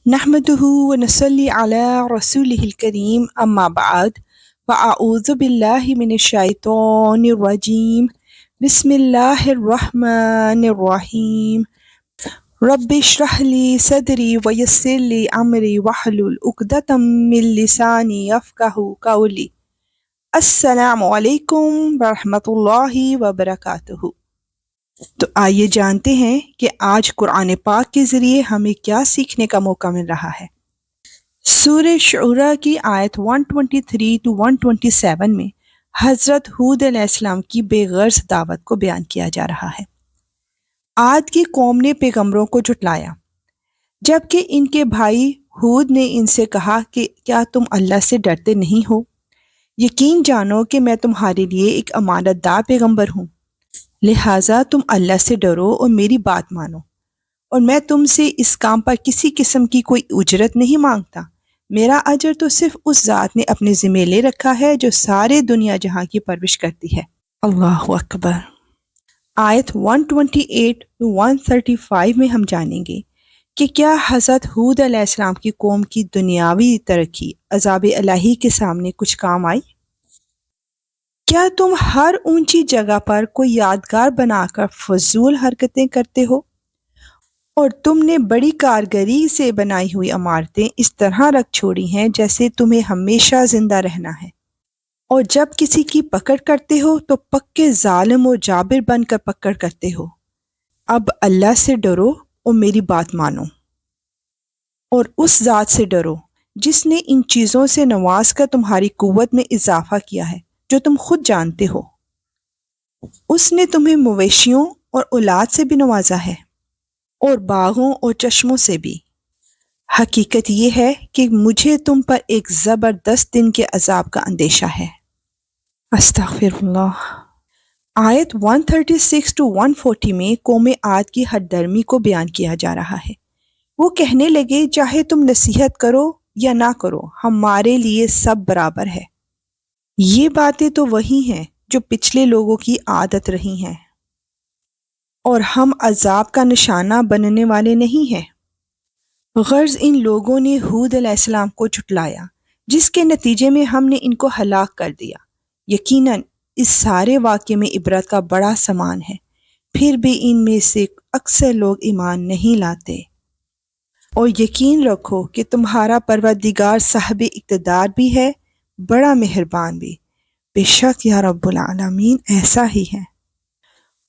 نحمده ونصلي على رسوله الكريم أما بعد فأعوذ بالله من الشيطان الرجيم بسم الله الرحمن الرحيم رب اشرح لي صدري ويسر لي أمري واحلل عقدة من لساني يفقهوا قولي السلام علیکم ورحمۃ اللہ وبرکاتہ۔ تو آئیے جانتے ہیں کہ آج قرآن پاک کے ذریعے ہمیں کیا سیکھنے کا موقع مل رہا ہے۔ سورہ شعراء کی آیت 123 to 127 میں حضرت ہود علیہ السلام کی بے غرض دعوت کو بیان کیا جا رہا ہے۔ عاد کی قوم نے پیغمبروں کو جھٹلایا، جبکہ ان کے بھائی ہود نے ان سے کہا کہ کیا تم اللہ سے ڈرتے نہیں ہو؟ یقین جانو کہ میں تمہارے لیے ایک امانت دار پیغمبر ہوں، لہٰذا تم اللہ سے ڈرو اور میری بات مانو، اور میں تم سے اس کام پر کسی قسم کی کوئی اجرت نہیں مانگتا۔ میرا اجر تو صرف اس ذات نے اپنے ذمہ لے رکھا ہے جو سارے دنیا جہاں کی پرورش کرتی ہے۔ اللہ اکبر۔ آیت 128 to 135 میں ہم جانیں گے کہ کیا حضرت ہود علیہ السلام کی قوم کی دنیاوی ترقی عذاب الہی کے سامنے کچھ کام آئی؟ کیا تم ہر اونچی جگہ پر کوئی یادگار بنا کر فضول حرکتیں کرتے ہو، اور تم نے بڑی کارگری سے بنائی ہوئی عمارتیں اس طرح رکھ چھوڑی ہیں جیسے تمہیں ہمیشہ زندہ رہنا ہے، اور جب کسی کی پکڑ کرتے ہو تو پکے ظالم و جابر بن کر پکڑ کرتے ہو۔ اب اللہ سے ڈرو اور میری بات مانو، اور اس ذات سے ڈرو جس نے ان چیزوں سے نواز کر تمہاری قوت میں اضافہ کیا ہے جو تم خود جانتے ہو۔ اس نے تمہیں مویشیوں اور اولاد سے بھی نوازا ہے، اور باغوں اور چشموں سے بھی۔ حقیقت یہ ہے کہ مجھے تم پر ایک زبردست دن کے عذاب کا اندیشہ ہے۔ استغفر اللہ۔ آیت 136 to 140 میں قوم عاد کی ہٹ درمی کو بیان کیا جا رہا ہے۔ وہ کہنے لگے چاہے تم نصیحت کرو یا نہ کرو، ہمارے لیے سب برابر ہے۔ یہ باتیں تو وہی ہیں جو پچھلے لوگوں کی عادت رہی ہیں، اور ہم عذاب کا نشانہ بننے والے نہیں ہیں۔ غرض ان لوگوں نے ہود علیہ السلام کو جھٹلایا، جس کے نتیجے میں ہم نے ان کو ہلاک کر دیا۔ یقیناً اس سارے واقعے میں عبرت کا بڑا سامان ہے، پھر بھی ان میں سے اکثر لوگ ایمان نہیں لاتے۔ اور یقین رکھو کہ تمہارا پروردگار صاحب اقتدار بھی ہے، بڑا مہربان بھی، بے شک یا رب العالمین ایسا ہی ہے۔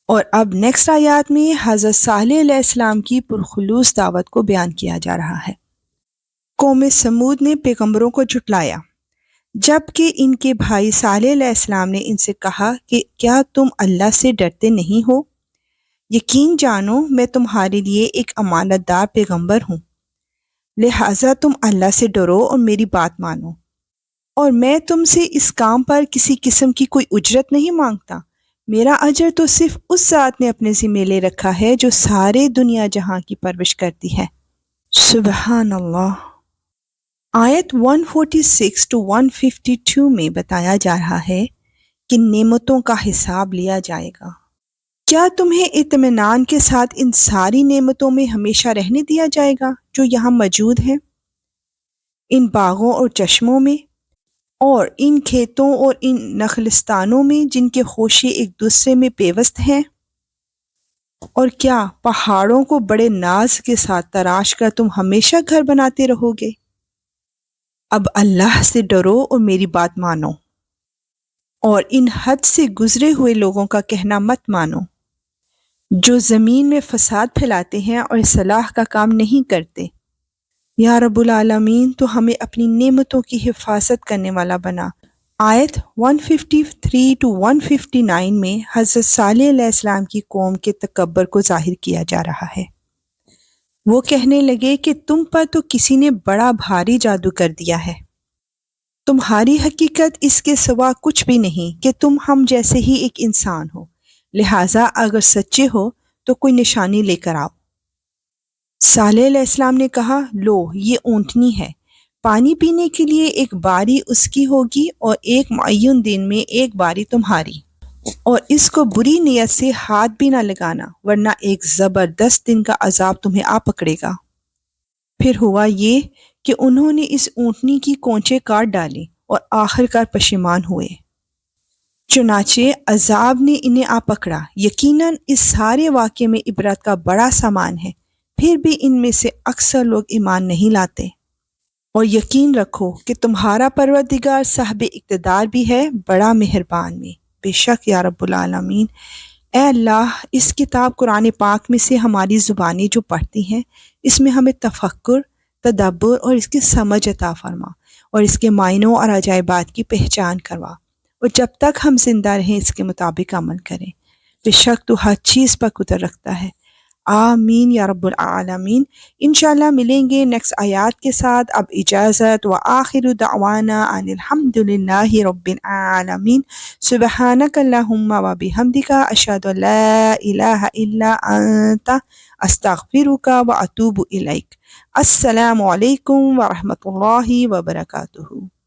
اور اب نیکسٹ آیات میں حضرت صالح علیہ السلام کی پرخلوص دعوت کو بیان کیا جا رہا ہے۔ قوم سمود نے پیغمبروں کو جھٹلایا، جبکہ ان کے بھائی صالح علیہ السلام نے ان سے کہا کہ کیا تم اللہ سے ڈرتے نہیں ہو؟ یقین جانو میں تمہارے لیے ایک امانت دار پیغمبر ہوں، لہٰذا تم اللہ سے ڈرو اور میری بات مانو، اور میں تم سے اس کام پر کسی قسم کی کوئی اجرت نہیں مانگتا۔ میرا اجر تو صرف اس ذات نے اپنے ذمہ لے رکھا ہے جو سارے دنیا جہاں کی پرورش کرتی ہے۔ سبحان اللہ۔ آیت 146 to 152 میں بتایا جا رہا ہے کہ نعمتوں کا حساب لیا جائے گا۔ کیا تمہیں اطمینان کے ساتھ ان ساری نعمتوں میں ہمیشہ رہنے دیا جائے گا جو یہاں موجود ہیں، ان باغوں اور چشموں میں، اور ان کھیتوں اور ان نخلستانوں میں جن کے خوشے ایک دوسرے میں پیوست ہیں؟ اور کیا پہاڑوں کو بڑے ناز کے ساتھ تراش کر تم ہمیشہ گھر بناتے رہو گے؟ اب اللہ سے ڈرو اور میری بات مانو، اور ان حد سے گزرے ہوئے لوگوں کا کہنا مت مانو جو زمین میں فساد پھیلاتے ہیں اور اصلاح کا کام نہیں کرتے۔ یا رب العالمین تو ہمیں اپنی نعمتوں کی حفاظت کرنے والا بنا۔ آیت 153 to 159 میں حضرت صالح علیہ السلام کی قوم کے تکبر کو ظاہر کیا جا رہا ہے۔ وہ کہنے لگے کہ تم پر تو کسی نے بڑا بھاری جادو کر دیا ہے۔ تمہاری حقیقت اس کے سوا کچھ بھی نہیں کہ تم ہم جیسے ہی ایک انسان ہو، لہٰذا اگر سچے ہو تو کوئی نشانی لے کر آؤ۔ صالح علیہ السلام نے کہا، لو یہ اونٹنی ہے، پانی پینے کے لیے ایک باری اس کی ہوگی اور ایک معین دن میں ایک باری تمہاری، اور اس کو بری نیت سے ہاتھ بھی نہ لگانا ورنہ ایک زبردست دن کا عذاب تمہیں آ پکڑے گا۔ پھر ہوا یہ کہ انہوں نے اس اونٹنی کی کونچیں کاٹ ڈالی اور آخر کار پشیمان ہوئے۔ چنانچہ عذاب نے انہیں آ پکڑا۔ یقیناً اس سارے واقعے میں عبرت کا بڑا سامان ہے، پھر بھی ان میں سے اکثر لوگ ایمان نہیں لاتے۔ اور یقین رکھو کہ تمہارا پروردگار صاحب اقتدار بھی ہے، بڑا مہربان میں۔ بے شک یا رب العالمین، اے اللہ، اس کتاب قرآن پاک میں سے ہماری زبانیں جو پڑھتی ہیں، اس میں ہمیں تفکر، تدبر اور اس کی سمجھ عطا فرما، اور اس کے معنوں اور عجائبات کی پہچان کروا، اور جب تک ہم زندہ رہیں اس کے مطابق عمل کریں۔ بے شک تو ہر چیز پر قدرت رکھتا ہے۔ آمین یا رب العالمین۔ انشاءاللہ ملیں گے نیکسٹ آیات کے ساتھ۔ اب اجازت، وآخر دعوانا ان الحمدللہ رب العالمین۔ سبحانک اللہم وبحمدک، اشہد ان لا الہ الا انت، استغفرک واتوب الیک۔ السلام علیکم ورحمۃ اللہ وبرکاتہ۔